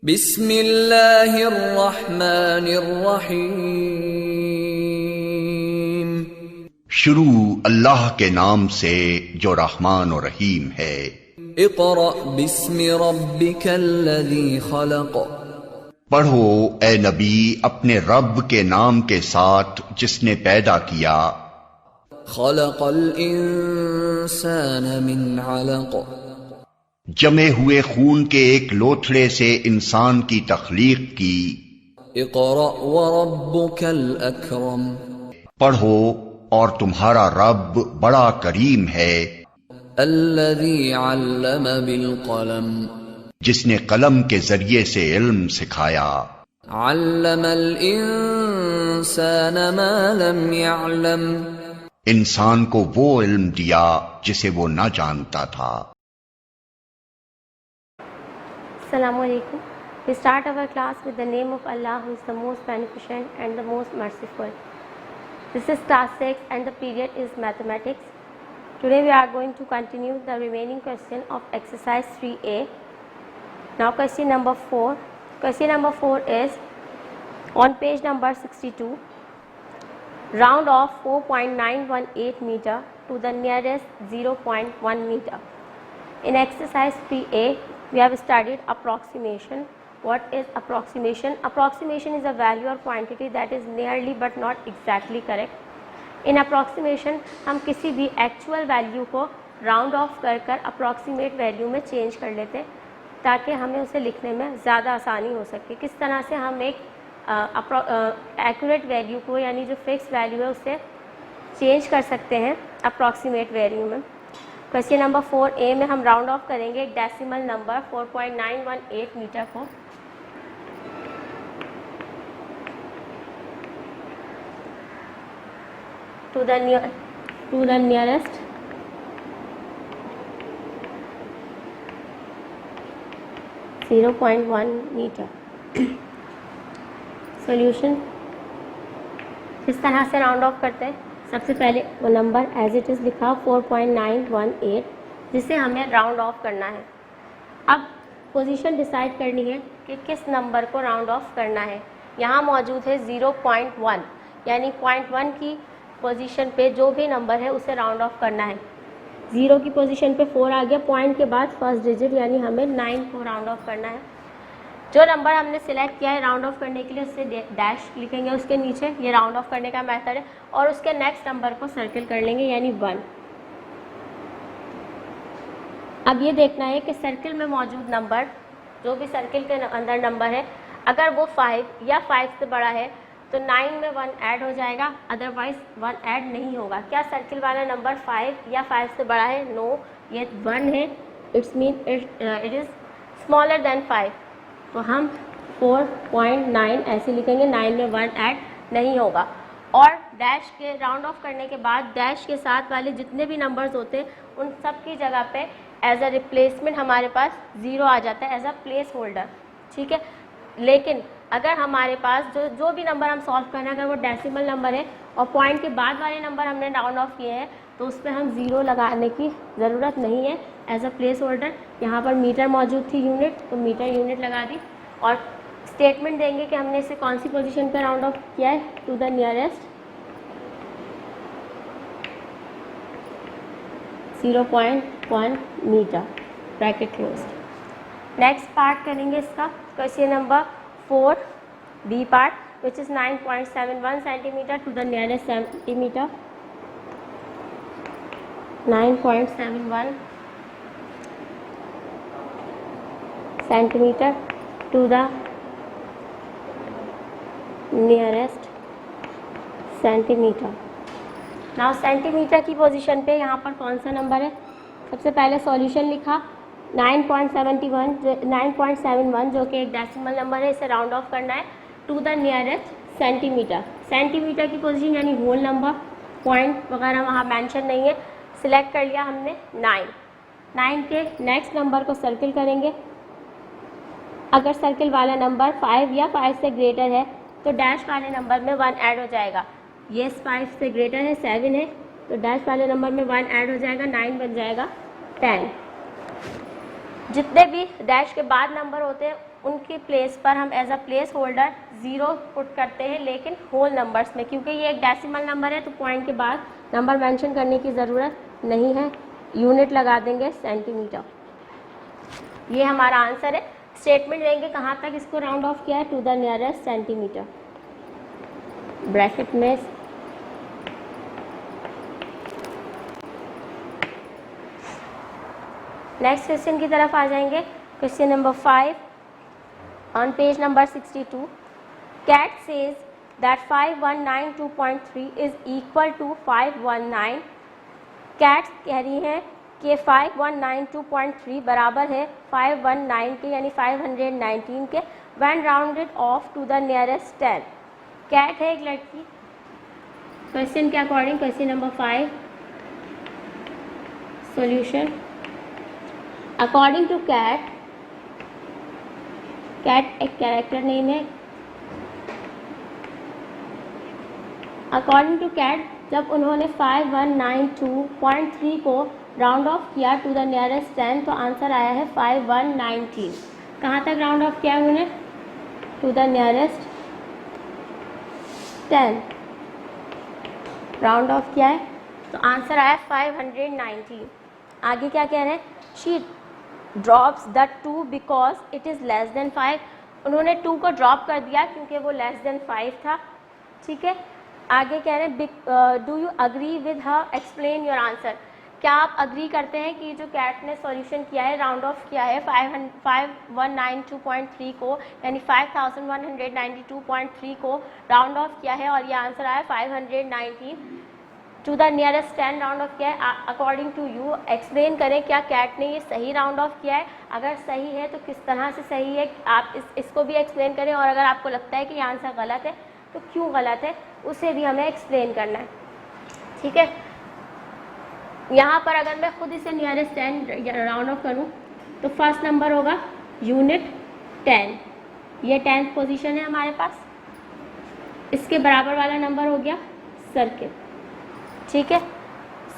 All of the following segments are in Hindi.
बिस्मिल्लाहिर्रहमानिर्रहीम। शुरू अल्लाह के नाम से जो रहमान और रहीम है। इक़रा बिस्मि रब्बिकल्लज़ी खलक़। पढ़ो ए नबी अपने रब के नाम के साथ जिसने पैदा किया। खलक़ल इंसान मिन अलक़। जमे हुए खून के एक लोथड़े से इंसान की तख्लीक की। इक़रा व रब्बुकल अकरम। पढ़ो और तुम्हारा रब बड़ा करीम है। अल्लज़ी अल्लम बिल क़लम। जिसने कलम के जरिए से इल्म सिखाया। अल्लमल इंसान मा लम यअलम। इंसान को वो इल्म दिया जिसे वो न जानता था। Assalamu alaikum. We start our class with the name of Allah, who is the most beneficent and the most merciful. This is class 6 and the period is mathematics. Today we are going to continue the remaining question of exercise 3A. Now question number 4. Question number 4 is on page number 62. Round off 4.918 meter to the nearest 0.1 meter. In exercise 3A, we have studied approximation. What is approximation? Approximation is a value or quantity that is nearly but not exactly correct. In approximation, हम किसी भी actual value को round off कर approximate value में change कर लेते हैं ताकि हमें उसे लिखने में ज़्यादा आसानी हो सके। किस तरह से हम एक accurate value को यानी जो fixed value है उसे change कर सकते हैं approximate value में। क्वेश्चन नंबर 4A में हम राउंड ऑफ करेंगे एक डेसिमल नंबर 4.918 मीटर को। To the nearest 0.1 metre. Solution किस तरह से राउंड ऑफ करते हैं? सबसे पहले वो नंबर एज इट इज़ लिखा 4.918 जिसे हमें राउंड ऑफ करना है। अब पोजीशन डिसाइड करनी है कि किस नंबर को राउंड ऑफ करना है। यहाँ मौजूद है 0.1 यानी 0.1 की पोजीशन पे जो भी नंबर है उसे राउंड ऑफ करना है। 0 की पोजीशन पे 4 आ गया, पॉइंट के बाद फर्स्ट डिजिट यानी हमें 9 को राउंड ऑफ करना है। जो नंबर हमने सिलेक्ट किया है राउंड ऑफ करने के लिए उससे डैश लिखेंगे उसके नीचे, ये राउंड ऑफ करने का मेथड है, और उसके नेक्स्ट नंबर को सर्किल कर लेंगे यानी 1। अब ये देखना है कि सर्किल में मौजूद नंबर, जो भी सर्किल के अंदर नंबर है, अगर वो 5 या 5 से बड़ा है तो 9 में 1 ऐड हो जाएगा, अदरवाइज 1 ऐड नहीं होगा। क्या सर्किल वाला नंबर 5 या 5 से बड़ा है? नो, ये 1 है, it's mean it is smaller than 5। तो हम 4.9 ऐसे लिखेंगे, 9 में 1 ऐड नहीं होगा। और डैश के राउंड ऑफ करने के बाद डैश के साथ वाले जितने भी नंबर्स होते हैं उन सब की जगह पे एज अ रिप्लेसमेंट हमारे पास 0 आ जाता है एज अ प्लेस होल्डर, ठीक है। लेकिन अगर हमारे पास जो भी नंबर हम सॉल्व करना है अगर वो डेसिमल नंबर है और पॉइंट के बाद वाले नंबर हमने राउंड ऑफ किए हैं तो उसमें हम 0 लगाने की ज़रूरत नहीं है एज अ प्लेस होल्डर। यहाँ पर मीटर मौजूद थी यूनिट, तो मीटर यूनिट लगा दी और स्टेटमेंट देंगे कि हमने इसे कौन सी पोजीशन पर राउंड ऑफ किया है, to the nearest 0.1 metre, bracket closed. Next part करेंगे इसका, question number 4 B part which is 9.71 centimetre to the nearest centimetre. 9.71 centimetre to the nearest centimetre. Now centimetre की पोजीशन पे यहाँ पर कौन सा नंबर है? सबसे पहले सॉल्यूशन लिखा 9.71 जो कि एक डेसिमल नंबर है, इसे राउंड ऑफ करना है to the nearest centimetre. Centimetre की पोजीशन यानी होल नंबर, पॉइंट वगैरह वहाँ मेंशन नहीं है। सिलेक्ट कर लिया हमने 9 के नेक्स्ट नंबर को सर्किल करेंगे। अगर सर्किल वाला नंबर 5 या 5 से ग्रेटर है तो डैश वाले नंबर में 1 ऐड हो जाएगा। ये 5 से ग्रेटर है, 7 है, तो डैश वाले नंबर में 1 ऐड हो जाएगा, 9 बन जाएगा 10। जितने भी डैश के बाद नंबर होते हैं उनकी प्लेस पर हम as a place holder 0 put करते हैं, लेकिन होल नंबर्स में, क्योंकि ये एक डेसिमल नंबर है तो पॉइंट के बाद नंबर मेंशन करने की ज़रूरत नहीं है, यूनिट लगा देंगे सेंटीमीटर। ये हमारा आंसर है। स्टेटमेंट देंगे कहाँ तक इसको राउंड ऑफ किया है, to the nearest centimetre, bracket में। नेक्स्ट क्वेश्चन की तरफ आ जाएंगे। Question number 5 on page number 62। Kat says that 5192.3 is equal to 519। Kat कह रही है कि 5192.3 बराबर है 519 के, यानी 519 के, when rounded off to the nearest 10। Kat है एक लड़की। क्वेश्चन के according question number 5 solution. According to Kat, Kat एक कैरेक्टर नेम है। अकॉर्डिंग टू कैट जब उन्होंने 5192.3 को राउंड ऑफ किया टू द नियरेस्ट 10 तो आंसर आया है 5119। कहाँ तक राउंड ऑफ किया उन्होंने, to the nearest 10 round off किया है तो आंसर आया 519। आगे क्या कह रहे हैं, she drops the 2 because it is less than 5। उन्होंने 2 को ड्रॉप कर दिया क्योंकि वो लेस देन 5 था। ठीक है, आगे कह रहे हैं do you agree with her, explain your answer. क्या आप अग्री करते हैं कि जो कैट ने सॉल्यूशन किया है, राउंड ऑफ किया है 5192.3 को, यानी 5192.3 को राउंड ऑफ किया है और ये आंसर आया 519। To the nearest 10 round off किया है। अकॉर्डिंग टू यू एक्सप्लेन करें क्या कैट ने ये सही राउंड ऑफ किया है, अगर सही है तो किस तरह से सही है, आप इसको भी एक्सप्लेन करें, और अगर आपको लगता है कि ये आंसर गलत है तो क्यों गलत है उसे भी हमें एक्सप्लेन करना है। ठीक है, यहाँ पर अगर मैं खुद इसे नियरेस्ट 10 राउंड ऑफ करूँ तो फर्स्ट नंबर होगा यूनिट 10, ये 10th पोजीशन है हमारे पास। इसके बराबर वाला नंबर हो गया सर्किल। ठीक है,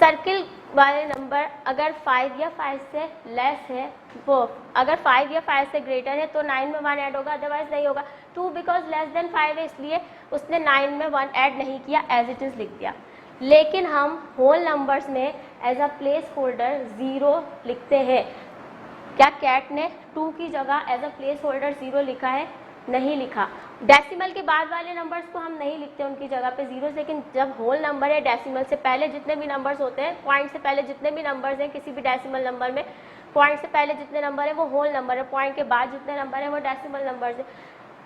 सर्किल वाले नंबर अगर 5 या 5 से लेस है, वो अगर 5 या 5 से ग्रेटर है तो 9 में 1 ऐड होगा, अदरवाइज नहीं होगा। 2 बिकॉज लेस देन 5 है इसलिए उसने 9 में 1 ऐड नहीं किया, एज इट इज़ लिख दिया। लेकिन हम होल नंबर्स में एज अ प्लेस होल्डर 0 लिखते हैं। क्या कैट ने 2 की जगह एज अ प्लेस होल्डर 0 लिखा है? नहीं लिखा। डेसिमल के बाद वाले नंबर्स को हम नहीं लिखते उनकी जगह पे 0, लेकिन जब होल नंबर है, डेसिमल से पहले जितने भी नंबर्स होते हैं, पॉइंट से पहले जितने भी नंबर्स हैं किसी भी डेसिमल नंबर में, पॉइंट से पहले जितने नंबर है वो होल नंबर है, पॉइंट के बाद जितने नंबर है वो डेसिमल नंबर्स है।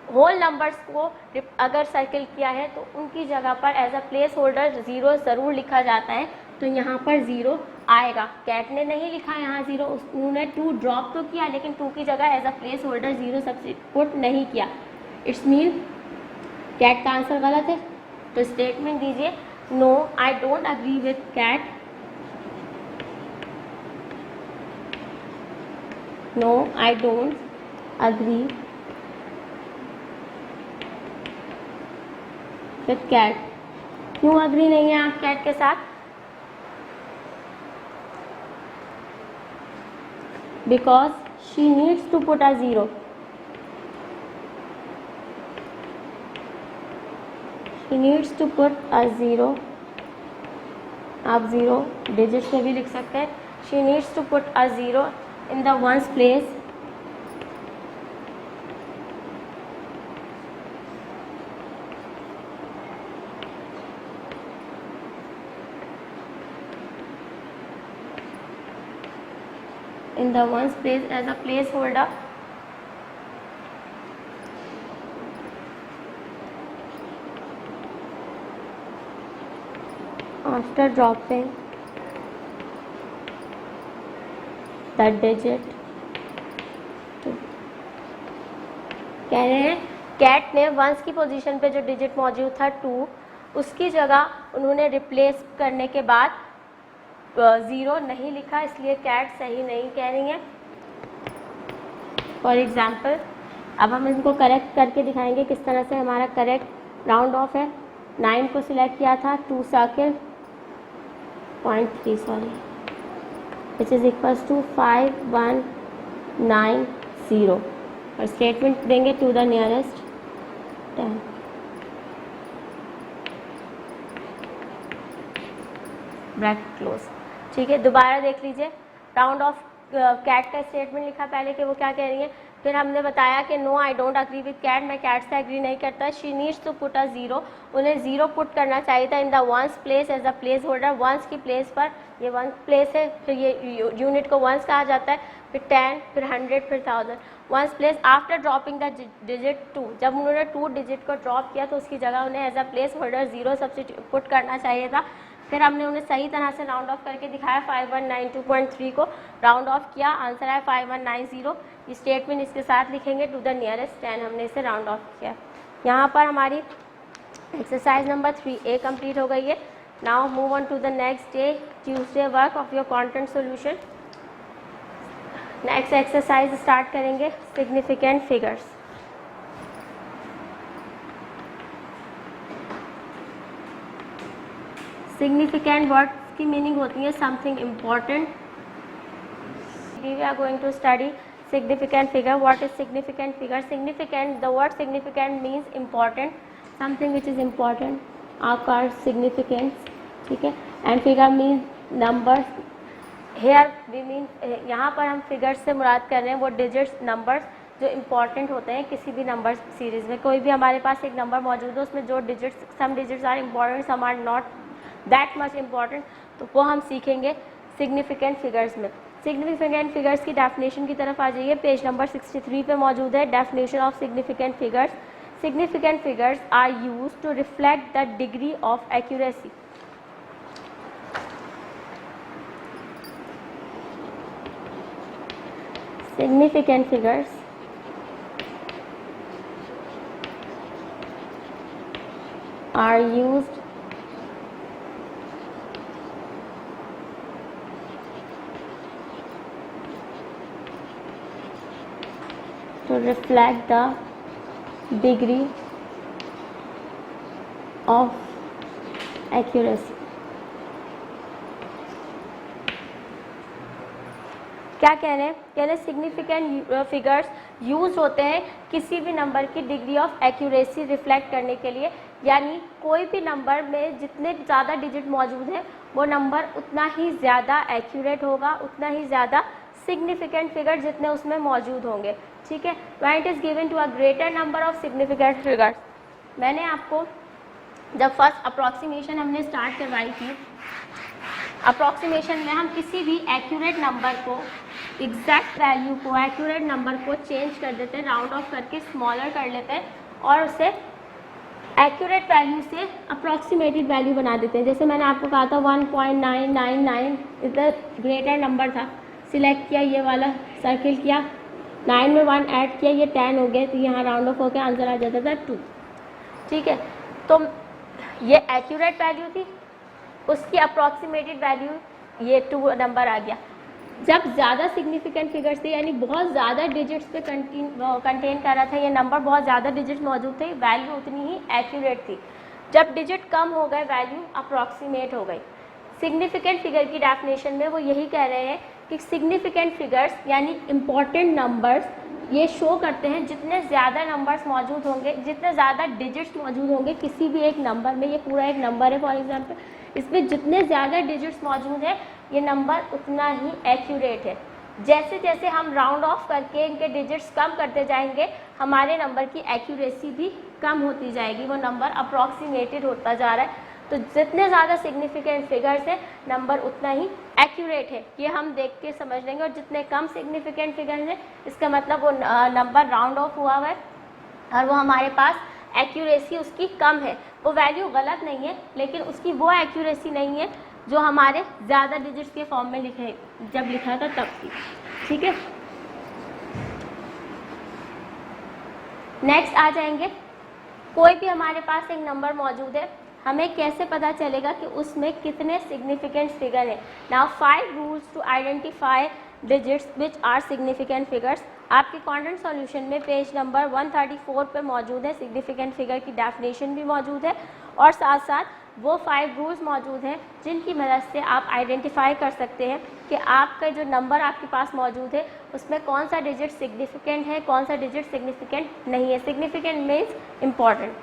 होल नंबर्स को अगर सर्किल किया है तो उनकी जगह पर एज अ प्लेस होल्डर 0 ज़रूर लिखा जाता है, तो यहाँ पर 0 आएगा। कैट ने नहीं लिखा यहाँ 0, उन्होंने 2 ड्रॉप तो किया लेकिन 2 की जगह as a place holder 0 substitute नहीं किया। इट्स मीन कैट का आंसर गलत है। तो स्टेटमेंट दीजिए, no I don't agree with Kat, no I don't agree with Kat. क्यों अग्री नहीं है आप कैट के साथ? Because she needs to put a 0। She needs to put a 0। आप 0 डिजिट्स में भी लिख सकते हैं। She needs to put a 0 in the ones place in the ones place as a placeholder after dropping the digit 2। कह रहे हैं कैट ने वंस की पोजीशन पे जो डिजिट मौजूद था 2, उसकी जगह उन्होंने रिप्लेस करने के बाद 0 नहीं लिखा, इसलिए कैट सही नहीं कह रही है। फॉर एग्ज़ाम्पल अब हम इनको करेक्ट करके दिखाएंगे किस तरह से हमारा करेक्ट राउंड ऑफ है। 9 को सिलेक्ट किया था, 2 circle 0.3 which is equals to 5192.3 9 0 और स्टेटमेंट देंगे to the nearest 10। Bracket close. ठीक है, दोबारा देख लीजिए। राउंड ऑफ कैट का स्टेटमेंट लिखा पहले कि वो क्या कह रही है, फिर हमने बताया कि no I don't agree with Kat, मैं कैट से एग्री नहीं करता। She needs to put a 0, उन्हें 0 पुट करना चाहिए था in the ones place as a place holder, ones की प्लेस पर, ये वंस प्लेस है, फिर ये यूनिट को वंस कहा जाता है, फिर 10, फिर 100, फिर 1000, ones place after dropping the digit 2, जब उन्होंने 2 डिजिट को ड्रॉप किया तो उसकी जगह उन्हें as a place holder 0 substitute put करना चाहिए था। फिर हमने उन्हें सही तरह से राउंड ऑफ करके दिखाया, 5192.3 को राउंड ऑफ किया, आंसर है 5190। ये स्टेटमेंट इसके साथ लिखेंगे टू द नियरेस्ट 10, हमने इसे राउंड ऑफ किया। यहाँ पर हमारी एक्सरसाइज नंबर 3A कंप्लीट हो गई है। Now move on to the next day, Tuesday work of your content solution. Next exercise start करेंगे, सिग्निफिकेंट फिगर्स। सिग्निफिकेंट वर्ड्स की मीनिंग होती है something important. We are going to study significant figure. What is significant figure? Significant, the word significant means important, something which is important, आकार significance, ठीक है, and figure means numbers. Here we mean, यहाँ पर हम figures से मुराद कर रहे हैं वो digits, numbers जो important होते हैं किसी भी नंबर सीरीज़ में। कोई भी हमारे पास एक नंबर मौजूद है, उसमें जो digits, some digits are important, some are not that much important, तो वो हम सीखेंगे significant figures में। सिग्निफिकेंट फिगर्स की डेफिनेशन की तरफ आ जाइए, पेज नंबर 63 पे मौजूद है। Definition of significant figures, significant figures are used to reflect the degree of accuracy. Significant figures are used to reflect the degree of accuracy। क्या कह रहे हैं? कह रहे सिग्निफिकेंट फिगर्स यूज होते हैं किसी भी नंबर की डिग्री ऑफ एक्यूरेसी रिफ्लेक्ट करने के लिए, यानी कोई भी नंबर में जितने ज़्यादा डिजिट मौजूद हैं वो नंबर उतना ही ज़्यादा एक्यूरेट होगा, उतना ही ज़्यादा सिग्निफिकेंट फिगर जितने उसमें मौजूद होंगे। ठीक है, when it is given to a greater number of significant figures. मैंने आपको जब फर्स्ट अप्रॉक्सीमेशन हमने स्टार्ट करवाई थी, अप्रॉक्सीमेशन में हम किसी भी एक्यूरेट नंबर को, एग्जैक्ट वैल्यू को, एक्यूरेट नंबर को चेंज कर देते हैं, राउंड ऑफ करके स्मॉलर कर लेते हैं और उसे एक्यूरेट वैल्यू से अप्रॉक्सीमेटेड वैल्यू बना देते हैं। जैसे मैंने आपको कहा था 1.999 इज द ग्रेटर नंबर था, सिलेक्ट किया, ये वाला सर्किल किया, 9 में 1 ऐड किया, ये 10 हो गया, तो यहाँ राउंड ऑफ होकर आंसर आ जाता था 2। ठीक है, तो ये एक्यूरेट वैल्यू थी, उसकी अप्रॉक्सीमेटेड वैल्यू ये 2 नंबर आ गया। जब ज़्यादा सिग्निफिकेंट फिगर्स थे, यानी बहुत ज़्यादा डिजिट्स पे कंटेन कर रहा था ये नंबर, बहुत ज़्यादा डिजिट्स मौजूद थे, वैल्यू उतनी ही एक्यूरेट थी। जब डिजिट कम हो गए वैल्यू अप्रॉक्सीमेट हो गई। सिग्निफिकेंट फिगर की डेफिनेशन में वो यही कह रहे हैं कि सिग्निफिकेंट फिगर्स यानी इम्पॉर्टेंट नंबर्स ये शो करते हैं जितने ज़्यादा नंबर्स मौजूद होंगे, जितने ज़्यादा डिजिट्स मौजूद होंगे किसी भी एक नंबर में, ये पूरा एक नंबर है फॉर एग्जांपल, इसमें जितने ज़्यादा डिजिट्स मौजूद हैं ये नंबर उतना ही एक्यूरेट है। जैसे जैसे हम राउंड ऑफ करके इनके डिजिट्स कम करते जाएंगे, हमारे नंबर की एक्यूरेसी भी कम होती जाएगी, वो नंबर अप्रॉक्सीमेटेड होता जा रहा है। तो जितने ज़्यादा सिग्निफिकेंट फिगर्स हैं नंबर उतना ही एक्यूरेट है, ये हम देख के समझ लेंगे। और जितने कम सिग्निफिकेंट फिगर्स हैं इसका मतलब वो नंबर राउंड ऑफ हुआ हुआ है और वो हमारे पास एक्यूरेसी उसकी कम है। वो वैल्यू गलत नहीं है, लेकिन उसकी वो एक्यूरेसी नहीं है जो हमारे ज़्यादा डिजिट्स के फॉर्म में लिखे, जब लिखा था तब की। ठीक है, नेक्स्ट आ जाएंगे, कोई भी हमारे पास एक नंबर मौजूद है, हमें कैसे पता चलेगा कि उसमें कितने सिग्निफिकेंट फिगर हैं। Now 5 rules to identify digits which are significant figures आपके कंटेंट सॉल्यूशन में पेज नंबर 134 पे मौजूद है, सिग्निफिकेंट फिगर की डेफिनेशन भी मौजूद है और साथ साथ वो 5 रूल्स मौजूद हैं जिनकी मदद से आप आइडेंटिफाई कर सकते हैं कि आपका जो नंबर आपके पास मौजूद है उसमें कौन सा डिजिट सिग्निफिकेंट है, कौन सा डिजिट सिग्निफिकेंट नहीं है। Significant means important.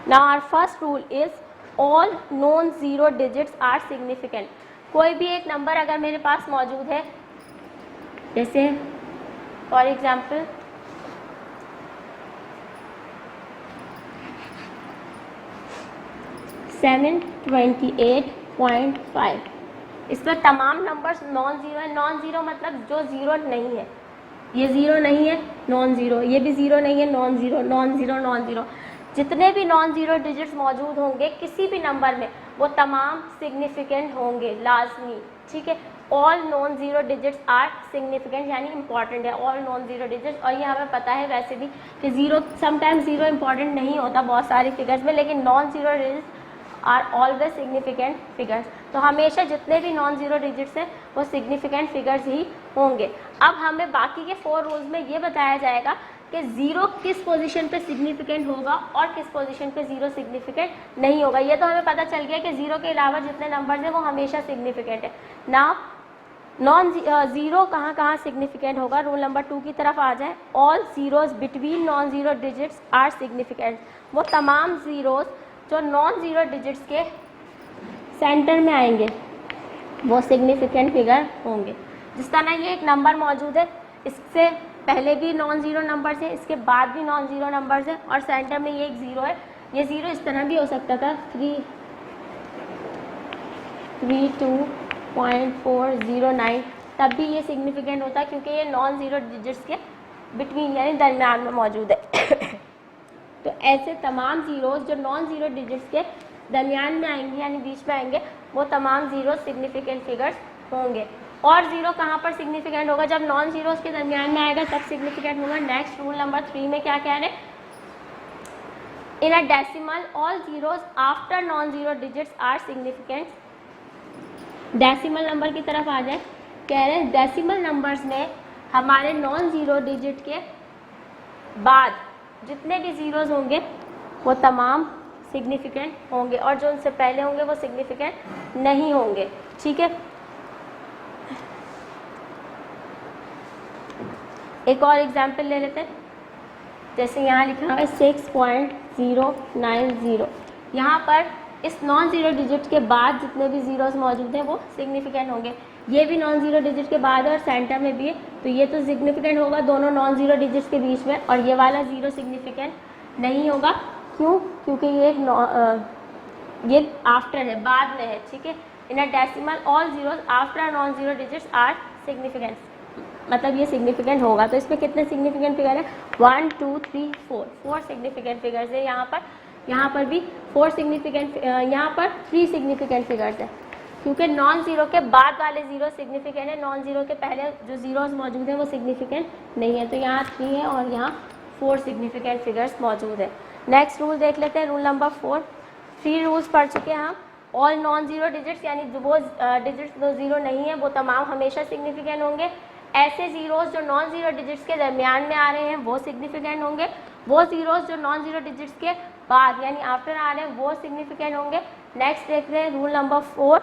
Now our first rule is all non zero digits are significant. कोई भी एक नंबर अगर मेरे पास मौजूद है, जैसे फॉर एग्जाम्पल 728.5, इसमें तमाम नंबर्स नॉन ज़ीरो है। नॉन ज़ीरो मतलब जो ज़ीरो नहीं है, ये ज़ीरो नहीं है नॉन ज़ीरो, ये भी ज़ीरो नहीं है non zero, non zero non zero. जितने भी नॉन ज़ीरो डिजिट्स मौजूद होंगे किसी भी नंबर में वो तमाम सिग्निफिकेंट होंगे लाजमी, ठीक है। All non zero digits are significant यानी इंपॉर्टेंट है, ऑल नॉन ज़ीरो डिजिट्स। और ये हमें पता है वैसे भी कि ज़ीरो समटाइम्स ज़ीरो इंपॉर्टेंट नहीं होता बहुत सारे फिगर्स में, लेकिन non zero digits are always significant figures. तो हमेशा जितने भी नॉन ज़ीरो डिजिट्स हैं वो सिग्निफिकेंट फिगर्स ही होंगे। अब हमें बाकी के 4 रूल्स में ये बताया जाएगा कि ज़ीरो किस पोजीशन पे सिग्निफिकेंट होगा और किस पोजीशन पे ज़ीरो सिग्निफिकेंट नहीं होगा। ये तो हमें पता चल गया कि ज़ीरो के अलावा जितने नंबर्स हैं वो हमेशा सिग्निफिकेंट है। नाउ नॉन ज़ीरो कहाँ कहाँ सिग्निफिकेंट होगा। रूल नंबर 2 की तरफ आ जाए। All zeros between non zero digits are significant. वो तमाम ज़ीरोज़ जो नॉन ज़ीरो डिजिट्स के सेंटर में आएंगे वो सिग्निफिकेंट फिगर होंगे। जिस तरह ये एक नंबर मौजूद है, इससे पहले भी नॉन ज़ीरो नंबर्स हैं, इसके बाद भी नॉन ज़ीरो नंबर्स हैं और सेंटर में ये एक ज़ीरो है। ये ज़ीरो इस तरह भी हो सकता था 332.409, तब भी ये सिग्निफिकेंट होता क्योंकि ये नॉन ज़ीरो डिजिट्स के बिटवीन यानी दरमियान में मौजूद है। तो ऐसे तमाम ज़ीरोज़ जो नॉन ज़ीरो डिजिट्स के दरमियान में आएंगे यानी बीच में आएंगे वो तमाम ज़ीरो सिग्निफिकेंट फिगर्स होंगे। और ज़ीरो कहाँ पर सिग्निफिकेंट होगा, जब नॉन ज़ीरोज़ के दरमियान में आएगा तब सिग्निफिकेंट होगा। नेक्स्ट रूल नंबर 3 में क्या कह रहे हैं, in a decimal all zeros after non zero digits are significant. Decimal number की तरफ आ जाए, कह रहे हैं डेसिमल नंबर्स में हमारे नॉन ज़ीरो डिजिट के बाद जितने भी ज़ीरोज़ होंगे वो तमाम सिग्निफिकेंट होंगे और जो उनसे पहले होंगे वो सिग्निफिकेंट नहीं होंगे, ठीक है। एक और एग्जाम्पल ले लेते हैं, जैसे यहाँ लिखा हुआ है 6.090। यहाँ पर इस नॉन ज़ीरो डिजिट के बाद जितने भी ज़ीरोज़ मौजूद हैं वो सिग्निफिकेंट होंगे। ये भी नॉन ज़ीरो डिजिट के बाद और सेंटर में भी है, तो ये तो सिग्निफिकेंट होगा दोनों नॉन ज़ीरो डिजिट्स के बीच में, और ये वाला ज़ीरो सिग्निफिकेंट नहीं होगा। क्यों? क्योंकि ये आफ्टर है, बाद में है, ठीक है। In a decimal all zeros after non zero digits are significant, मतलब ये सिग्निफिकेंट होगा। तो इसमें कितने सिग्निफिकेंट फिगर है, 1 2 3 4 सिग्निफिकेंट फिगर्स है। यहाँ पर भी 4 सिग्निफिकेंट, यहाँ पर 3 सिग्निफिकेंट फिगर्स है क्योंकि नॉन ज़ीरो के बाद वाले ज़ीरो सिग्निफिकेंट है, नॉन ज़ीरो के पहले जो ज़ीरोज़ मौजूद हैं वो सिग्निफिकेंट नहीं है। तो यहाँ 3 है और यहाँ 4 सिग्निफिकेंट फिगर्स मौजूद है। नेक्स्ट रूल देख लेते हैं, रूल नंबर 4। 3 रूल्स पढ़ चुके हैं हम। ऑल नॉन ज़ीरो डिजिट्स यानी जो वो डिजिट्स जो ज़ीरो नहीं है वो तमाम हमेशा सिग्निफिकेंट होंगे। ऐसे ज़ीरोज़ जो नॉन ज़ीरो डिजिट्स के दरमियान में आ रहे हैं वो सिग्निफिकेंट होंगे। वो ज़ीरोज़ जो नॉन ज़ीरो डिजिट्स के बाद यानी आफ्टर आ रहे हैं वो सिग्निफिकेंट होंगे। नेक्स्ट देख रहे हैं rule number 4,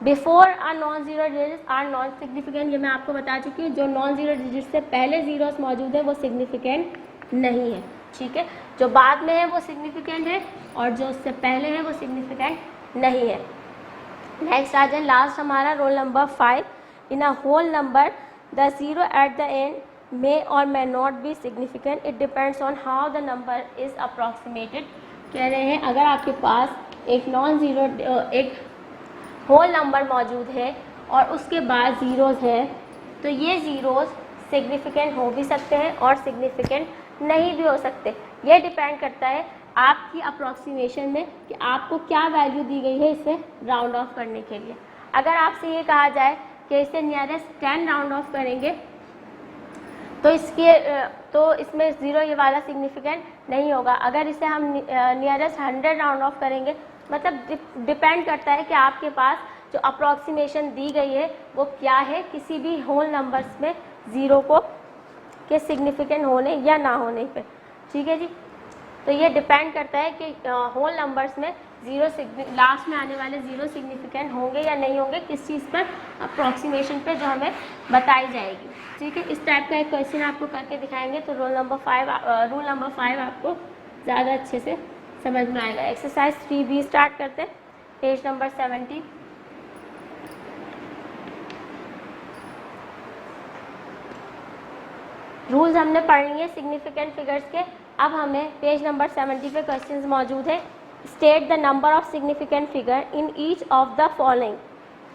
before a non zero digits are non significant. ये मैं आपको बता चुकी हूँ, जो नॉन ज़ीरो डिजिट से पहले ज़ीरोज़ मौजूद है वो सिग्निफिकेंट नहीं है, ठीक है। जो बाद में है वो सिग्निफिकेंट है और जो उससे पहले है वो सिग्निफिकेंट नहीं है। नेक्स्ट आ जाए लास्ट हमारा rule number 5। In a whole number the zero at the end may or may not be significant, it depends on how the number is approximated। कह रहे हैं अगर आपके पास एक नॉन ज़ीरो एक होल नंबर मौजूद है और उसके बाद ज़ीरोज़ हैं तो ये ज़ीरोज़ सिग्निफिकेंट हो भी सकते हैं और सिग्निफिकेंट नहीं भी हो सकते। ये डिपेंड करता है आपकी अप्रॉक्सीमेशन में कि आपको क्या वैल्यू दी गई है इसे राउंड ऑफ करने के लिए। अगर आपसे ये कहा जाए कि इसे नियरेस्ट 10 राउंड ऑफ करेंगे तो इसमें ज़ीरो ये वाला सिग्निफिकेंट नहीं होगा। अगर इसे हम नियरेस्ट 100 राउंड ऑफ करेंगे, मतलब डिपेंड करता है कि आपके पास जो अप्रॉक्सीमेशन दी गई है वो क्या है किसी भी होल नंबर्स में ज़ीरो को के सिग्निफिकेंट होने या ना होने पे। ठीक है जी, तो ये डिपेंड करता है कि होल नंबर्स में ज़ीरो लास्ट में आने वाले ज़ीरो सिग्निफिकेंट होंगे या नहीं होंगे, किस चीज़ पर, अप्रॉक्सीमेशन पे जो हमें बताई जाएगी। ठीक है, इस टाइप का एक क्वेश्चन आपको करके दिखाएंगे तो रूल नंबर 5 आपको ज़्यादा अच्छे से समझ में आएगा। एक्सरसाइज 3B स्टार्ट करते हैं, पेज नंबर 70। रूल्स हमने पढ़ लिए सिग्निफिकेंट फिगर्स के। अब हमें पेज नंबर 70 पे क्वेश्चंस मौजूद है। State the number of significant figure in each of the following.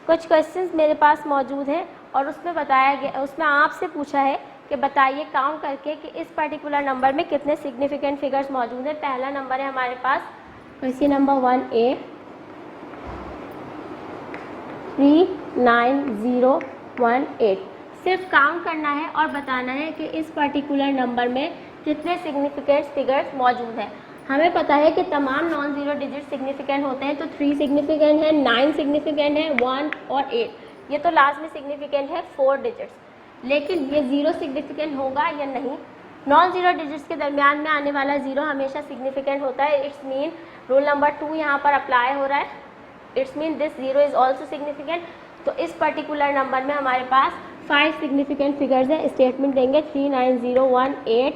कुछ क्वेश्चंस मेरे पास मौजूद हैं और उसमें बताया गया, उसमें आपसे पूछा है कि बताइए काउंट करके कि इस पर्टिकुलर नंबर में कितने सिग्निफिकेंट फिगर्स मौजूद हैं। पहला नंबर है हमारे पास क्वेश्चन नंबर 1A 39018। सिर्फ काउंट करना है और बताना है कि इस पर्टिकुलर नंबर में कितने सिग्निफिकेंट फिगर्स मौजूद हैं। हमें पता है कि तमाम नॉन ज़ीरो डिजिट सिग्निफिकेंट होते हैं, तो 3 सिग्निफिकेंट है, 9 सिग्निफिकेंट है, 1 और 8। ये तो लास्ट में सिग्निफिकेंट है 4 डिजिट्स, लेकिन ये ज़ीरो सिग्निफिकेंट होगा या नहीं। नॉन ज़ीरो डिजिट्स के दरमियान में आने वाला ज़ीरो हमेशा सिग्निफिकेंट होता है। इट्स मीन रूल नंबर 2 यहाँ पर अप्लाई हो रहा है। It's mean this zero is also significant. तो इस पर्टिकुलर नंबर में हमारे पास 5 सिग्निफिकेंट फिगर्स हैं। स्टेटमेंट देंगे 39018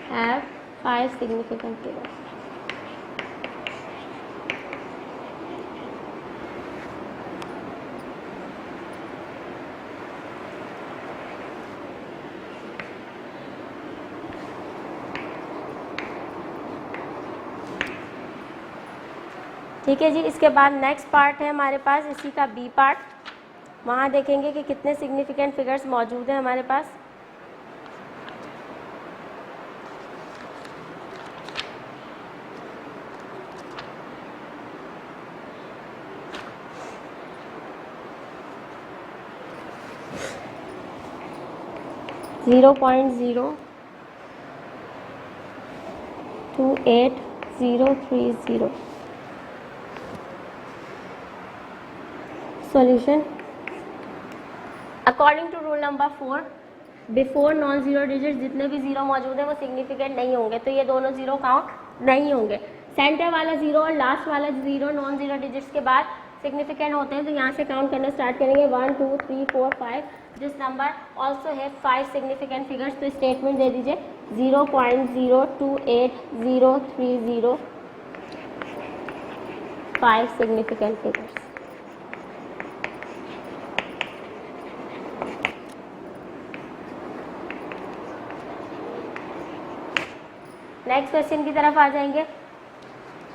have 5 significant figures. ठीक है जी, इसके बाद नेक्स्ट पार्ट है हमारे पास इसी का बी पार्ट। वहाँ देखेंगे कि कितने सिग्निफिकेंट फिगर्स मौजूद हैं हमारे पास। Zero 0.28030। Solution according to rule number 4 before non zero digit जितने भी ज़ीरो मौजूद हैं वो सिग्निफिकेंट नहीं होंगे, तो ये दोनों ज़ीरो काउंट नहीं होंगे। सेंटर वाला ज़ीरो और लास्ट वाला ज़ीरो नॉन ज़ीरो डिजिट्स के बाद सिग्निफिकेंट होते हैं, तो यहाँ से काउंट करना स्टार्ट करेंगे 1 2 3 4 5। दिस नंबर ऑल्सो है 5 सिग्निफिकेंट फिगर्स। तो स्टेटमेंट दे दीजिए 0.028030 5 सिग्निफिकेंट फिगर्स। नेक्स्ट क्वेश्चन की तरफ आ जाएंगे।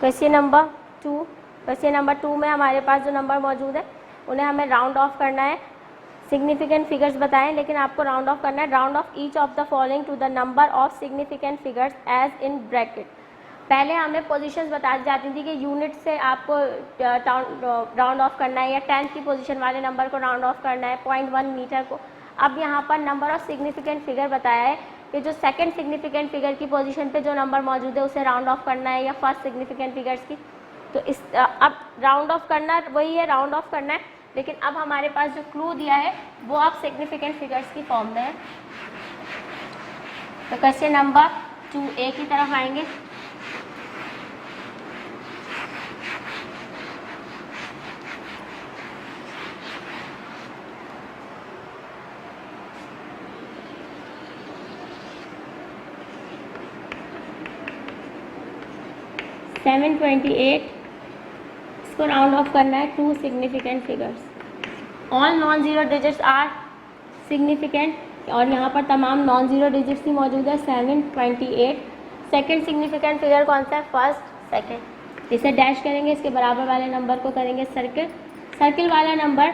Question number 2। क्वेश्चन नंबर 2 में हमारे पास जो नंबर मौजूद है उन्हें हमें राउंड ऑफ करना है। सिग्निफिकेंट फिगर्स बताएं, लेकिन आपको राउंड ऑफ करना है। Round off each of the following to the number of significant figures as in bracket. पहले हमें पोजीशंस बता जाती थी कि यूनिट से आपको राउंड ऑफ करना है या 10th की पोजीशन वाले नंबर को राउंड ऑफ करना है, 0.1 मीटर को। अब यहाँ पर नंबर ऑफ सिग्निफिकेंट फिगर बताया है कि जो सेकंड सिग्निफिकेंट फिगर की पोजीशन पे जो नंबर मौजूद है उसे राउंड ऑफ करना है या फर्स्ट सिग्निफिकेंट फिगर्स की। तो इस अब राउंड ऑफ करना वही है, राउंड ऑफ करना है, लेकिन अब हमारे पास जो क्लू दिया है वो आप सिग्निफिकेंट फिगर्स की फॉर्म में है। तो क्वेश्चन नंबर 2A की तरफ आएंगे। सेवन 28 इसको राउंड ऑफ करना है 2 significant figures. All non zero digits are significant और यहाँ पर तमाम नॉन ज़ीरो डिजिट्स ही मौजूद है। 728 सेकंड सिग्निफिकेंट फिगर कौन सा है? First, second. इसे डैश करेंगे, इसके बराबर वाले नंबर को करेंगे सर्किल। सर्किल वाला नंबर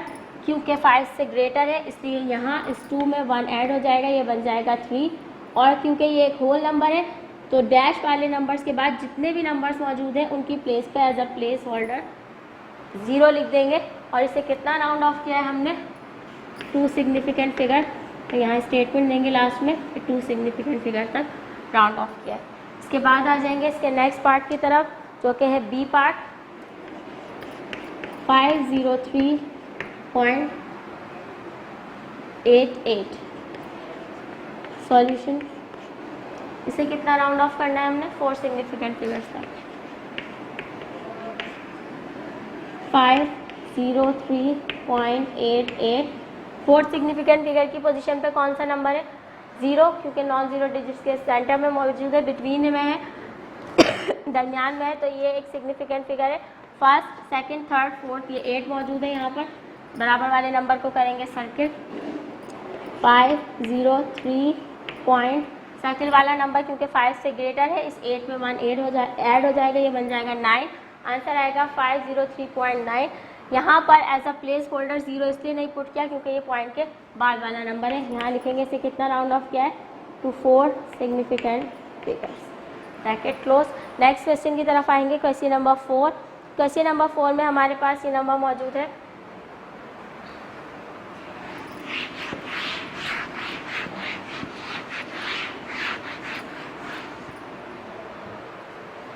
क्योंकि 5 से ग्रेटर है इसलिए यहाँ इस 2 में 1 ऐड हो जाएगा, ये बन जाएगा 3। और क्योंकि ये एक होल नंबर है तो डैश वाले नंबर्स के बाद जितने भी नंबर्स मौजूद हैं उनकी प्लेस पे एज अ प्लेस होल्डर 0 लिख देंगे। और इसे कितना राउंड ऑफ किया है हमने? 2 सिग्निफिकेंट फिगर। तो यहाँ स्टेटमेंट देंगे लास्ट में 2 सिग्निफिकेंट फिगर तक राउंड ऑफ किया है। इसके बाद आ जाएंगे इसके नेक्स्ट पार्ट की तरफ। जो कि है बी पार्ट 503.88। सॉल्यूशन, इसे कितना राउंड ऑफ करना है हमने, 4 सिग्निफिकेंट फिगर्स तक। 503.88 फोर्थ सिग्निफिकेंट फिगर की पोजीशन पे कौन सा नंबर है, 0, क्योंकि नॉन जीरो डिजिट्स के सेंटर में मौजूद है, बिटवीन में है, दरमियान में है, तो ये एक सिग्निफिकेंट फिगर है। फर्स्ट, सेकंड, थर्ड, फोर्थ, ये 8 मौजूद है यहाँ पर। बराबर वाले नंबर को करेंगे सर्किल। 503 पॉइंट, सर्किल वाला नंबर क्योंकि 5 से ग्रेटर है, इस 8 में 1 ऐड हो जाएगा, ये बन जाएगा 9। आंसर आएगा 503.9। यहाँ पर एज अ प्लेस होल्डर 0 इसलिए नहीं पुट किया क्योंकि ये पॉइंट के बाद वाला नंबर है। यहाँ लिखेंगे इसे कितना राउंड ऑफ किया है, to 4 significant figures. Bracket close. Next question की तरफ आएंगे, क्वेश्चन नंबर 4। क्वेश्चन नंबर 4 में हमारे पास ये नंबर मौजूद है,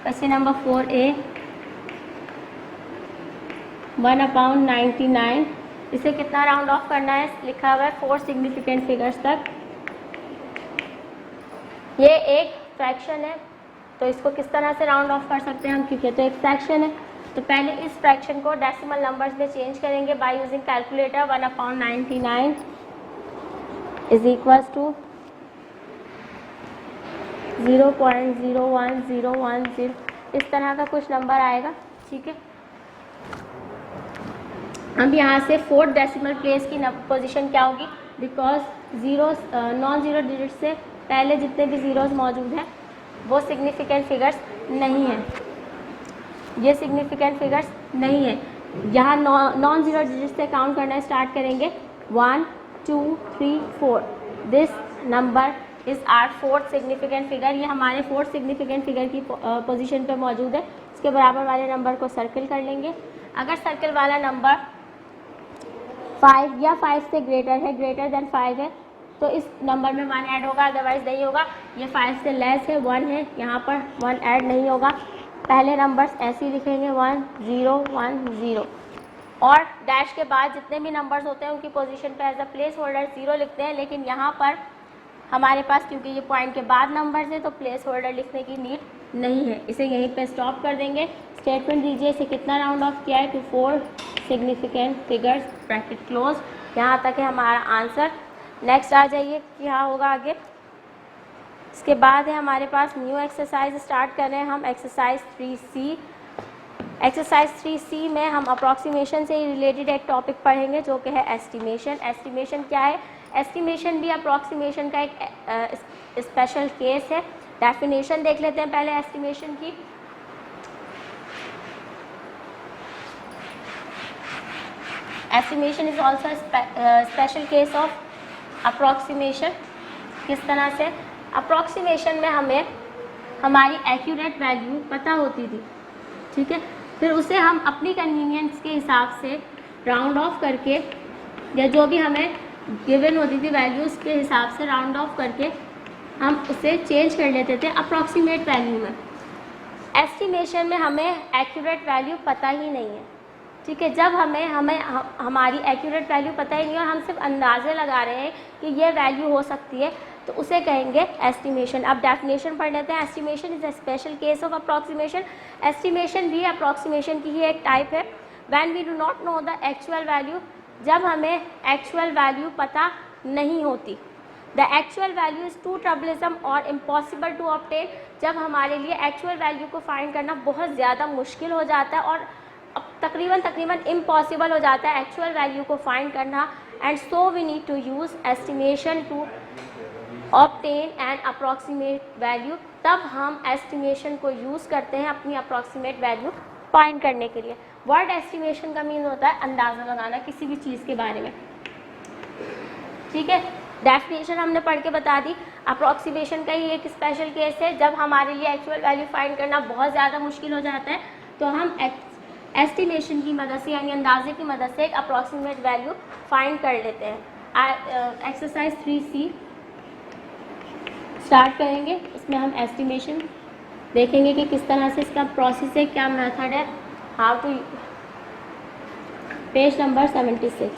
क्वेश्चन नंबर 4A 1/99। इसे कितना राउंड ऑफ करना है, लिखा हुआ है 4 सिग्निफिकेंट फिगर्स तक। ये एक फ्रैक्शन है तो इसको किस तरह से राउंड ऑफ कर सकते हैं हम, क्योंकि तो एक फ्रैक्शन है, तो पहले इस फ्रैक्शन को डेसिमल नंबर्स में चेंज करेंगे by using calculator. 1/99 is equals to 0.01010, इस तरह का कुछ नंबर आएगा। ठीक है, अब यहाँ से 4th डेसिमल प्लेस की पोजीशन क्या होगी, because zeros non zero digit से पहले जितने भी जीरोस मौजूद हैं वो सिग्निफिकेंट फिगर्स नहीं है, ये सिग्निफिकेंट फिगर्स नहीं है। यहाँ नॉन जीरो डिजिट से काउंट करना स्टार्ट करेंगे, 1 2 3 4। This number is are 4th significant figure. ये हमारे 4th सिग्निफिकेंट फिगर की पोजीशन पे मौजूद है। इसके बराबर वाले नंबर को सर्किल कर लेंगे। अगर सर्किल वाला नंबर 5 या 5 से ग्रेटर है, ग्रेटर देन 5 है, तो इस नंबर में 1 ऐड होगा, अदरवाइज नहीं होगा। ये 5 से लेस है, 1 है, यहाँ पर 1 ऐड नहीं होगा। पहले नंबर्स ऐसे ही लिखेंगे 1 0 1 0, और डैश के बाद जितने भी नंबर्स होते हैं उनकी पोजीशन पे एज अ प्लेस होल्डर 0 लिखते हैं। लेकिन यहाँ पर हमारे पास क्योंकि ये पॉइंट के बाद नंबर्स है तो प्लेस होल्डर लिखने की नीड नहीं है, इसे यहीं पे स्टॉप कर देंगे। स्टेटमेंट दीजिए, इसे कितना राउंड ऑफ किया है, to 4 significant figures, bracket close. यहाँ तक है हमारा आंसर। नेक्स्ट आ जाइए, क्या होगा आगे। इसके बाद है हमारे पास न्यू एक्सरसाइज स्टार्ट कर रहे हैं हम, एक्सरसाइज 3C। एक्सरसाइज 3C में हम अप्रॉक्सीमेशन से रिलेटेड एक टॉपिक पढ़ेंगे जो कि है एस्टिमेशन। एस्टिमेशन क्या है, एस्टिमेशन भी अप्रॉक्सीमेशन का एक स्पेशल केस है। डेफिनेशन देख लेते हैं पहले एस्टिमेशन की। Estimation is also special case of approximation. किस तरह से, अप्रॉक्सीमेशन में हमें हमारी एक्यूरेट वैल्यू पता होती थी, ठीक है, फिर उसे हम अपनी कन्वीनियंस के हिसाब से राउंड ऑफ करके, या जो भी हमें गिवन होती थी वैल्यूज़ के हिसाब से राउंड ऑफ करके हम उसे चेंज कर लेते थे अप्रॉक्सीमेट वैल्यू में। एस्टिमेशन में हमें एक्यूरेट वैल्यू पता ही नहीं है, ठीक है। जब हमारी एक्यूरेट वैल्यू पता ही नहीं है और हम सिर्फ अंदाजे लगा रहे हैं कि ये वैल्यू हो सकती है, तो उसे कहेंगे एस्टिमेशन। अब डेफिनेशन पढ़ लेते हैं। Estimation is a special case of approximation. Estimation भी अप्रॉक्सीमेशन की ही एक टाइप है। When we do not know the actual value, जब हमें एक्चुअल वैल्यू पता नहीं होती। The actual value is too troublesome और इम्पॉसिबल टू ऑब्टेन, जब हमारे लिए एक्चुअल वैल्यू को फाइंड करना बहुत ज़्यादा मुश्किल हो जाता है और तकरीबन इम्पॉसिबल हो जाता है एक्चुअल वैल्यू को फाइंड करना। And so we need to use estimation to obtain an approximate value. तब हम एस्टिमेशन को यूज़ करते हैं अपनी अप्रॉक्सीमेट वैल्यू फाइंड करने के लिए। वर्ड एस्टिमेशन का मीन होता है अंदाज़ा लगाना किसी भी चीज़ के बारे में, ठीक है। डेफिनेशन हमने पढ़ के बता दी। अप्रॉक्सीमेशन का ही एक स्पेशल केस है, जब हमारे लिए एक्चुअल वैल्यू फाइंड करना बहुत ज़्यादा मुश्किल हो जाता है तो हम एस्टिमेशन की मदद से, यानी अंदाजे की मदद से एक अप्रॉक्सीमेट वैल्यू फाइंड कर लेते हैं। एक्सरसाइज 3C स्टार्ट करेंगे। इसमें हम एस्टिमेशन देखेंगे कि किस तरह से इसका प्रोसेस है, क्या मेथड है, how to. Page number 76।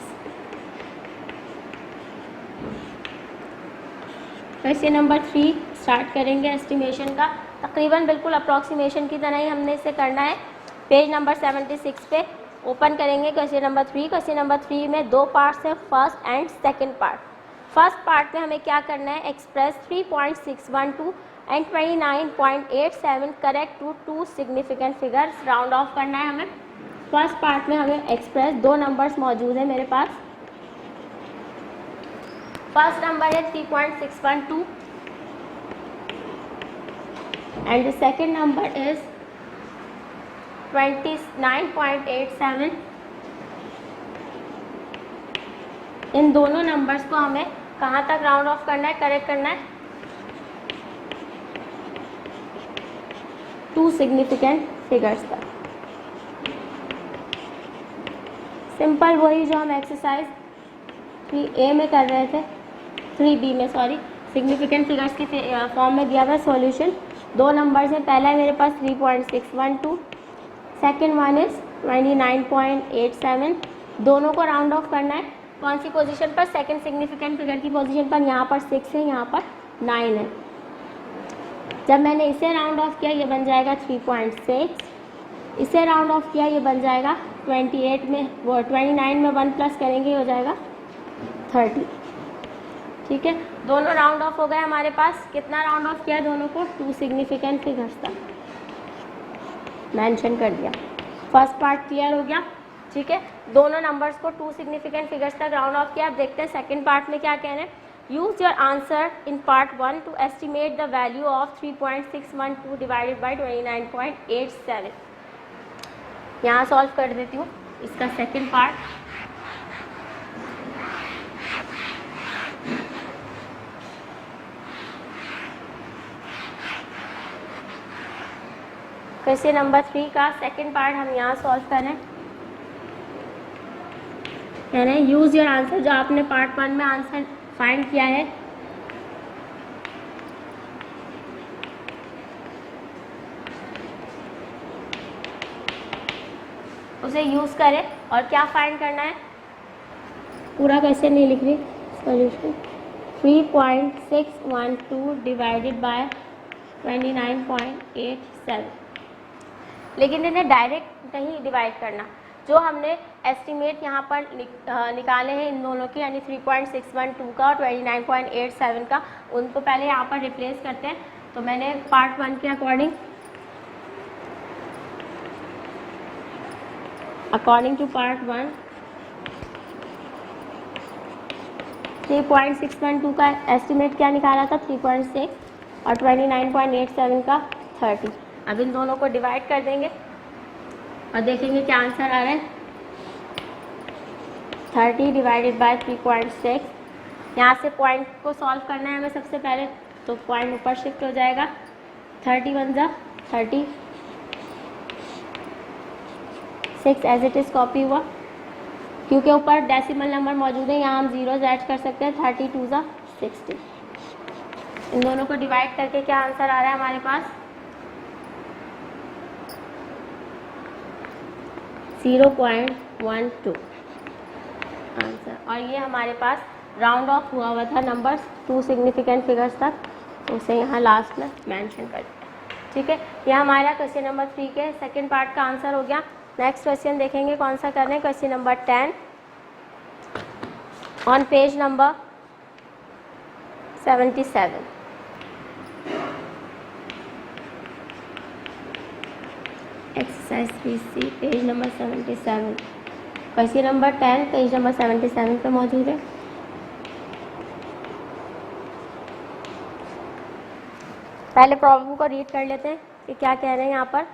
Question number 3 start करेंगे एस्टिमेशन का। तकरीबन बिल्कुल अप्रॉक्सीमेशन की तरह ही हमने इसे करना है। पेज नंबर 76 पे ओपन करेंगे क्वेश्चन नंबर 3। क्वेश्चन नंबर 3 में दो पार्ट्स हैं, first and second part. First part में हमें क्या करना है, express 3.612 and 29.87 correct to two significant figures, round off करना है हमें। फर्स्ट पार्ट में हमें एक्सप्रेस दो नंबर्स मौजूद है मेरे पास। फर्स्ट नंबर है 3.612 and the second number is 29.87। इन दोनों नंबर्स को हमें कहाँ तक राउंड ऑफ करना है, करेक्ट करना है, टू सिग्निफिकेंट फिगर्स तक। सिंपल वही जो हम एक्सरसाइज 3A में कर रहे थे, 3B में सॉरी, सिग्निफिकेंट फिगर्स की फॉर्म में दिया हुआ सॉल्यूशन। दो नंबर्स हैं, पहला है मेरे पास 3.612, सेकेंड वन इज 29.87। दोनों को राउंड ऑफ करना है। कौन सी पोजीशन पर, सेकंड सिग्निफिकेंट फिगर की पोजीशन पर। यहाँ पर 6 है, यहाँ पर 9 है। जब मैंने इसे राउंड ऑफ किया ये बन जाएगा 3.6, इसे राउंड ऑफ किया ये बन जाएगा 28 में, वो 29 में 1 प्लस करेंगे ये हो जाएगा 30। ठीक है, दोनों राउंड ऑफ हो गए हमारे पास। कितना राउंड ऑफ किया दोनों को, टू सिग्निफिकेंट फिगर्स तक मेंशन कर दिया। फर्स्ट पार्ट क्लियर हो गया। ठीक है, दोनों नंबर्स को टू सिग्निफिकेंट फिगर्स तक राउंड ऑफ किया। अब देखते हैं सेकंड पार्ट में क्या कह रहे हैं। Use your answer in part 1 to estimate the value of 3.612 divided by 29.87। यहाँ सॉल्व कर देती हूँ इसका सेकंड पार्ट। क्वेश्चन नंबर 3 का सेकंड पार्ट हम यहाँ सॉल्व करें। कह रहे हैं यूज़ योर आंसर, जो आपने पार्ट 1 में आंसर फाइंड किया है उसे यूज़ करें। और क्या फाइंड करना है, पूरा क्वेश्चन नहीं लिख रही, सॉल्यूशन 3.612 डिवाइडेड बाय 29.87। लेकिन इन्हें डायरेक्ट नहीं डिवाइड करना, जो हमने एस्टिमेट यहाँ पर निकाले हैं इन दोनों के, यानी 3.612 का और 29.87 का, उनको पहले यहाँ पर रिप्लेस करते हैं। तो मैंने पार्ट 1 के अकॉर्डिंग टू पार्ट 1 3.612 का एस्टिमेट क्या निकाला था, 3.6, और 29.87 का 30। अब इन दोनों को डिवाइड कर देंगे और देखेंगे क्या आंसर आ रहा है। 30 डिवाइडेड बाय 3.6। यहाँ से पॉइंट को सॉल्व करना है हमें सबसे पहले, तो पॉइंट ऊपर शिफ्ट हो जाएगा। 30 1 जा 30, 6 एज इट इज़ कॉपी हुआ। क्योंकि ऊपर डेसिमल नंबर मौजूद है, यहाँ हम जीरोज ऐड कर सकते हैं। 30 2 जा 60। इन दोनों को डिवाइड करके क्या आंसर आ रहा है हमारे पास, 0.12 आंसर। और ये हमारे पास राउंड ऑफ हुआ था नंबर्स टू सिग्निफिकेंट फिगर्स तक, तो उसे यहाँ लास्ट में मेंशन कर दिया। ठीक है, यह हमारा क्वेश्चन नंबर 3 के सेकंड पार्ट का आंसर हो गया। नेक्स्ट क्वेश्चन देखेंगे कौन सा कर रहे हैं, question number 10 on page number 77। Exercise 3C page number 77। Question number 10 page number 77 पे मौजूद है। पहले प्रॉब्लम को रीड कर लेते हैं कि क्या कह रहे हैं यहाँ पर।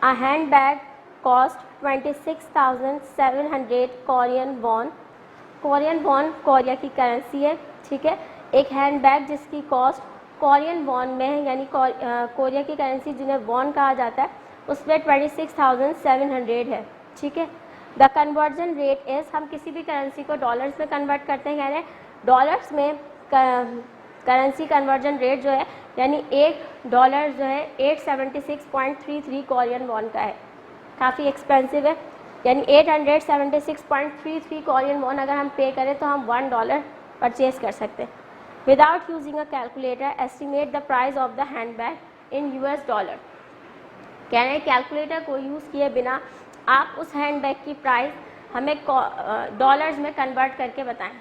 A hand bag cost 26,700 Korean von. Korean von Korea की करेंसी है। ठीक है, एक हैंड बैग जिसकी कॉस्ट कोरियन वॉन में है, यानी कोरिया की करेंसी जिन्हें वॉन कहा जाता है, उसमें 26,700 है। ठीक है, द कन्वर्जन रेट इज़, हम किसी भी करेंसी को डॉलर्स में कन्वर्ट करते हैं, कह रहे हैं डॉलर्स में करेंसी कन्वर्जन रेट जो है यानी $1 जो है 876.33 कोरियन वॉन का है, काफ़ी एक्सपेंसिव है। यानी 876.33 कोरियन वॉन अगर हम पे करें तो हम $1 परचेज कर सकते हैं। Without using a calculator estimate the price of the handbag in US dollar. कह रहे हैं कैलकुलेटर को यूज़ किए बिना आप उस हैंडबैग की प्राइस हमें डॉलर्स में कन्वर्ट करके बताएं।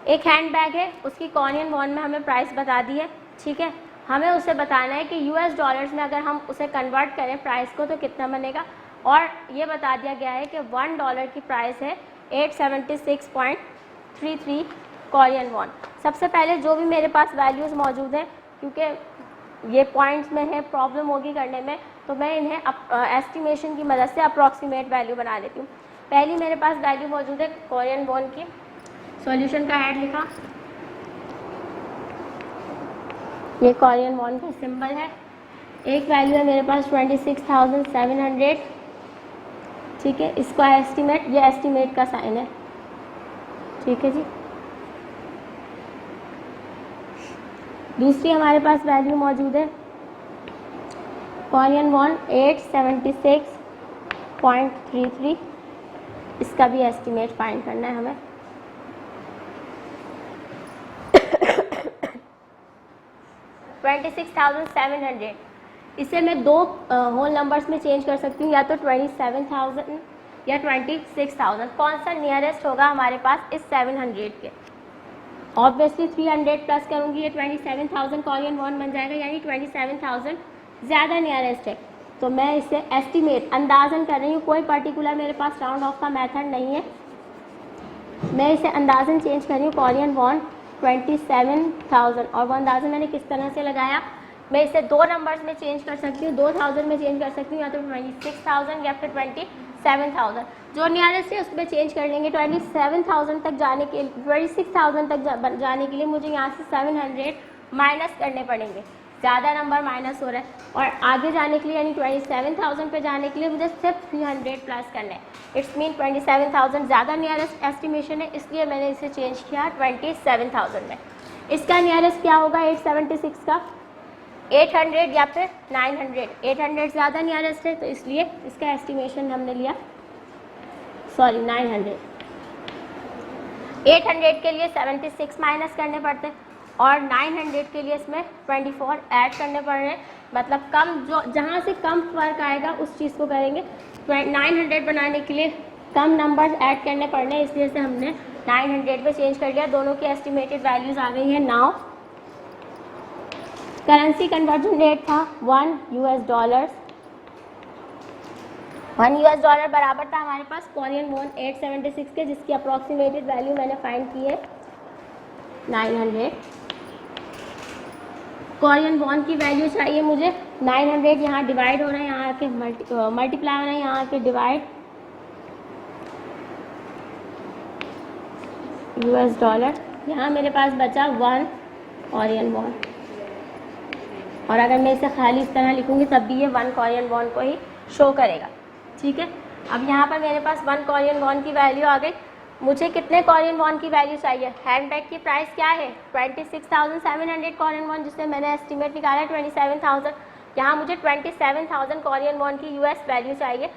एक हैंडबैग है, उसकी कोरियन वॉन में हमें प्राइस बता दी है, ठीक है। हमें उसे बताना है कि US डॉलर्स में अगर हम उसे कन्वर्ट करें प्राइस को तो कितना बनेगा, और ये बता दिया गया है कि $1 की प्राइस है 876.33 कोरियन वॉन। सबसे पहले जो भी मेरे पास वैल्यूज़ मौजूद हैं, क्योंकि ये पॉइंट्स में है प्रॉब्लम होगी करने में, तो मैं इन्हें एस्टिमेशन की मदद से अप्रॉक्सीमेट वैल्यू बना लेती हूँ। पहली मेरे पास वैल्यू मौजूद है कोरियन वॉन की, सॉल्यूशन का हेड लिखा, ये कोरियन वॉन का सिंबल है। एक वैल्यू है मेरे पास 26,700, ठीक है, इसका एस्टिमेट, ये एस्टिमेट का साइन है, ठीक है जी। दूसरी हमारे पास वैल्यू मौजूद है कोरियन वॉन 876.33, इसका भी एस्टिमेट फाइंड करना है हमें। $26,700, इसे मैं दो होल नंबर्स में चेंज कर सकती हूँ, या तो 27,000 या 26,000। कौन सा नियरेस्ट होगा हमारे पास इस 700 के? ऑब्वियसली 300 प्लस करूँगी, ये 27,000 कोरियन वॉन बन जाएगा, यानी 27,000 ज़्यादा नियरेस्ट है। तो मैं इसे एस्टिमेट, अंदाज़न कर रही हूँ, कोई पर्टिकुलर मेरे पास राउंड ऑफ का मेथड नहीं है, मैं इसे अंदाज़न चेंज कर रही हूँ। कोरियन वॉन 27,000, और 1,000 मैंने किस तरह से लगाया, मैं इसे दो नंबर्स में चेंज कर सकती हूँ, 2,000 में चेंज कर सकती हूँ, या तो 26,000 या फिर 27,000, जो नियरेस्ट है उसमें चेंज कर लेंगे। 27,000 तक जाने के 26,000 तक जाने के लिए मुझे यहाँ से 700 माइनस करने पड़ेंगे, ज़्यादा नंबर माइनस हो रहा है, और आगे जाने के लिए यानी 27,000 पे जाने के लिए मुझे सिर्फ 300 प्लस करना है। इट्स मीन 27,000 ज़्यादा नियरेस्ट एस्टिमेशन है, इसलिए मैंने इसे चेंज किया 27,000 में। इसका नियरेस्ट क्या होगा 876 का? 800 या फिर 900। 800 ज़्यादा नियरेस्ट है, तो इसलिए इसका एस्टिमेशन हमने लिया, सॉरी 900। 800 के लिए 76 माइनस करने पड़ते हैं, और 900 के लिए इसमें 24 ऐड करने पड़ रहे हैं, मतलब कम, जो जहाँ से कम फर्क आएगा उस चीज़ को करेंगे। 900 बनाने के लिए कम नंबर्स ऐड करने पड़ रहे हैं, इसलिए से हमने 900 पे चेंज कर लिया। दोनों की एस्टिमेटेड वैल्यूज़ आ गई हैं। नाउ करेंसी कन्वर्जन रेट था $1, $1 बराबर था हमारे पास कोरियन वॉन 876 के, जिसकी अप्रॉक्सीमेटेड वैल्यू मैंने फाइंड की है 900। कोरियन वॉन की वैल्यू चाहिए मुझे 900, यहाँ डिवाइड हो रहा है, यहाँ आके मल्टीप्लाई हो रहा है, यहाँ आके डिवाइड $, यहाँ मेरे पास बचा 1 कोरियन वॉन, और अगर मैं इसे खाली इस तरह लिखूँगी तब भी ये 1 कोरियन वॉन को ही शो करेगा, ठीक है। अब यहाँ पर मेरे पास 1 कोरियन वॉन की वैल्यू आ गई। मुझे कितने कोरियन वॉन की वैल्यू चाहिए? हैंडबैग की प्राइस क्या है? 26,700 कोरियन वॉन, जिससे मैंने एस्टिमेट निकाला है 27,000। यहाँ मुझे 27,000 कोरियन वॉन की US वैल्यू चाहिए।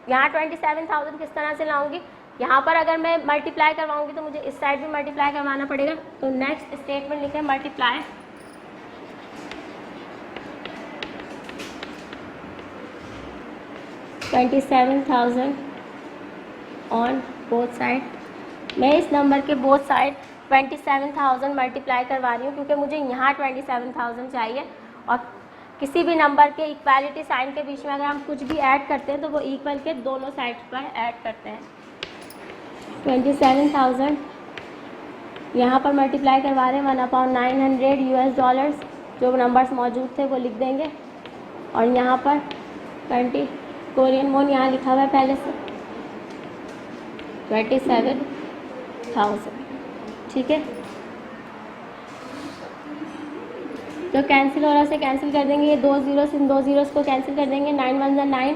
यहाँ 27,000 किस तरह से लाऊंगी? यहाँ पर अगर मैं मल्टीप्लाई करवाऊंगी तो मुझे इस साइड भी मल्टीप्लाई करवाना पड़ेगा। तो नेक्स्ट स्टेटमेंट लिखें मल्टीप्लाई $27,000 ऑन बोथ साइड। मैं इस नंबर के बोथ साइड 27,000 मल्टीप्लाई करवा रही हूँ, क्योंकि मुझे यहाँ 27,000 चाहिए, और किसी भी नंबर के इक्वालिटी साइन के बीच में अगर हम कुछ भी ऐड करते हैं तो वो इक्वल के दोनों साइड्स पर ऐड करते हैं। 27,000 यहाँ पर मल्टीप्लाई करवा रहे हैं 1/900 $, जो नंबर्स मौजूद थे वो लिख देंगे, और यहाँ पर 20 कोरियन वॉन यहाँ लिखा हुआ है पहले से 27,000, ठीक है। तो कैंसिल हो रहा से कैंसिल कर देंगे, ये 2 ज़ीरोस इन 2 ज़ीरोस को कैंसिल कर देंगे। 9 1 ज़ा 9,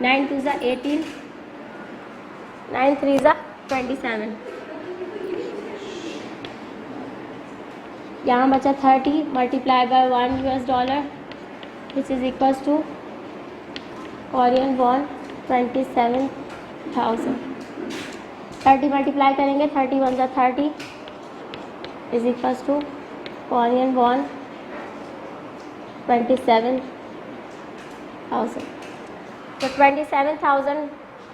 9 2 ज़ा 18, 9 3 ज़ा 27। यहाँ बचा 30 multiply by $1 which is equals to Korean won 27,000। 30 multiply करेंगे 30 × 30 is equals to Korean won 27,000। तो 27,000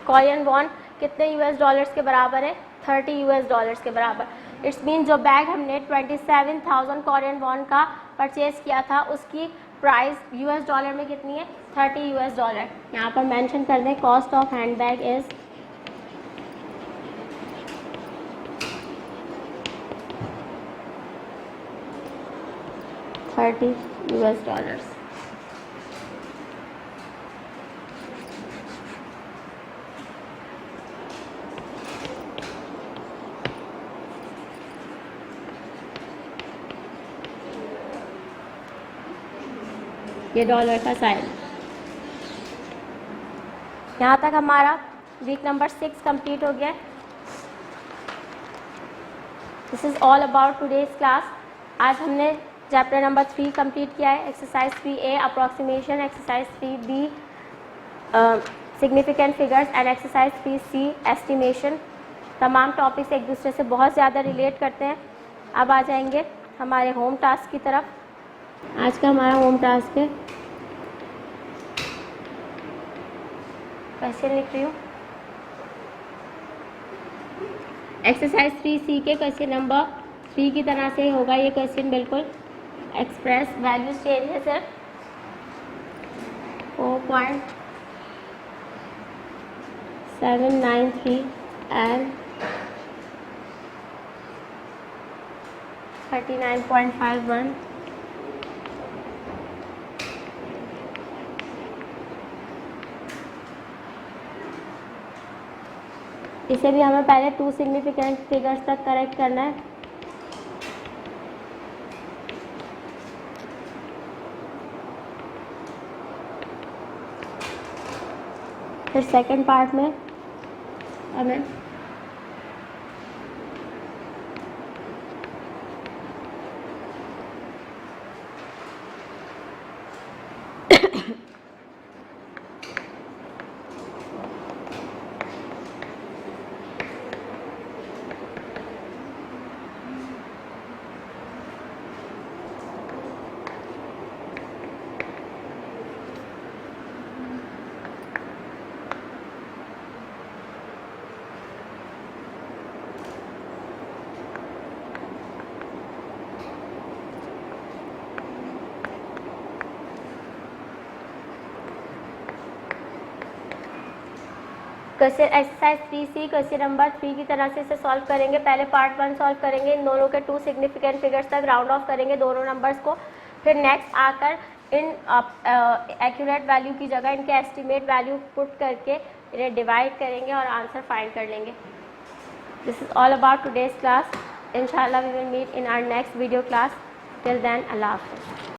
कोरियन वॉन कितने $US के बराबर है? 30 $US के बराबर। इट्स मीन जो बैग हमने 27,000 कोरियन वॉन का परचेज़ किया था उसकी प्राइस $US में कितनी है? 30 $US। यहाँ पर मेंशन कर दें cost of hand bag is $30 US। ये डॉलर का साइन। यहाँ तक हमारा वीक नंबर 6 कंप्लीट हो गया। This is all about today's class. आज हमने चैप्टर नंबर 3 कंप्लीट किया है। Exercise 3A approximation, exercise 3B significant figures and exercise 3C estimation. तमाम टॉपिक्स एक दूसरे से बहुत ज़्यादा रिलेट करते हैं। अब आ जाएंगे हमारे होम टास्क की तरफ। आज का हमारा होम टास्क है, क्वेश्चन लिख रही हूँ। एक्सरसाइज 3C के क्वेश्चन नंबर 3 की तरह से होगा ये क्वेश्चन बिल्कुल। एक्सप्रेस वैल्यूज चेंज है सर 4.793 एंड 39.51। इसे भी हमें पहले 2 सिग्निफिकेंट फिगर्स तक करेक्ट करना है। फिर सेकंड पार्ट में हमें question exercise 3C question number 3 की तरह से इसे सॉल्व करेंगे। पहले पार्ट 1 सॉल्व करेंगे, इन दोनों के 2 सिग्निफिकेंट फिगर्स तक राउंड ऑफ करेंगे दोनों नंबर्स को। फिर नेक्स्ट आकर इन एक्यूरेट वैल्यू की जगह इनके एस्टिमेट वैल्यू पुट करके इन्हें डिवाइड करेंगे और आंसर फाइंड कर लेंगे। This is all about today's class. इंशाल्लाह we will meet in our next video class. Till then अल्लाह हाफ़िज़।